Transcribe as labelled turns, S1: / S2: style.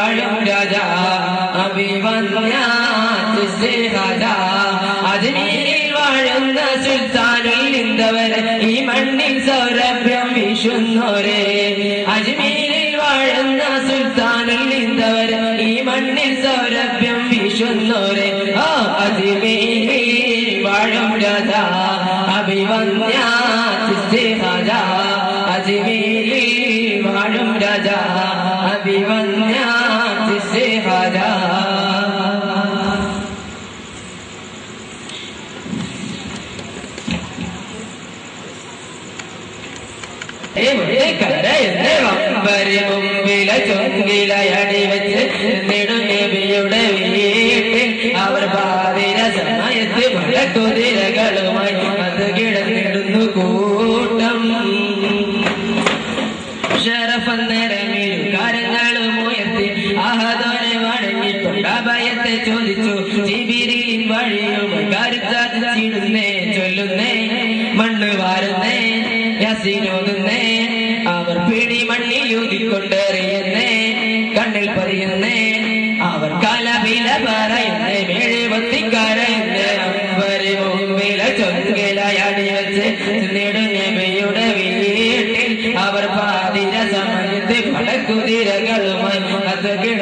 S1: വാഴും രാജാ അഭിവന്യാ അജ്മീരിൽ വാഴുന്ന സുൽത്താനിൽ നിന്നവരെ ഈ മണ്ണിൽ സൗരഭ്യം വീശുന്നോരെ അജ്മീരിൽ വാഴുന്ന സുൽത്താനിൽ നിന്നവരെ ഈ മണ്ണിൽ സൗരഭ്യം വീശുന്നോരെ അജ്മീരിൽ വാഴും രാജാ അഭിവന്യാ അജ്മീരിൽ വാഴും രാജാ അഭിവന്യാ മുമ്പിലെ ചൊങ്കിലയടി വെച്ച് നെടുനബിയുടെ വീട്ടിൽ അവർ പാതിര സമയത്ത് കുതിരകളുമായി അത് കിടന്നിടുന്നു കൂട്ടം ഷറഫന്നേരമിരു കാര്യങ്ങളും ഉയർത്തി ആഹദോനെ വഴങ്ങിക്കൊണ്ട് അഭയത്തെ ചോദിച്ചു ജിബിരിൽ വഴിയുമായി കരുത്താതിടുന്നേ ചൊല്ലുന്നേ മണ്ണ് വാരുന്നേ യസീനോതുന്നേ അവർ പിടി മണ്ണിൽ ഊതിക്കൊണ്ടെറിയുന്നേ കണ്ണിൽ പറിയുന്നേ അവർ കലപില പറയുന്നേ മെഴുപത്തിക്കരയുന്നേ അവരെ മുമ്പിലെ ചൊങ്കിലയടി വെച്ച് നെടുനബിയുടെ വീട്ടിൽ അവർ പാതിര സമയത്ത് പടക്കുതിരകളുമായി അത് കിട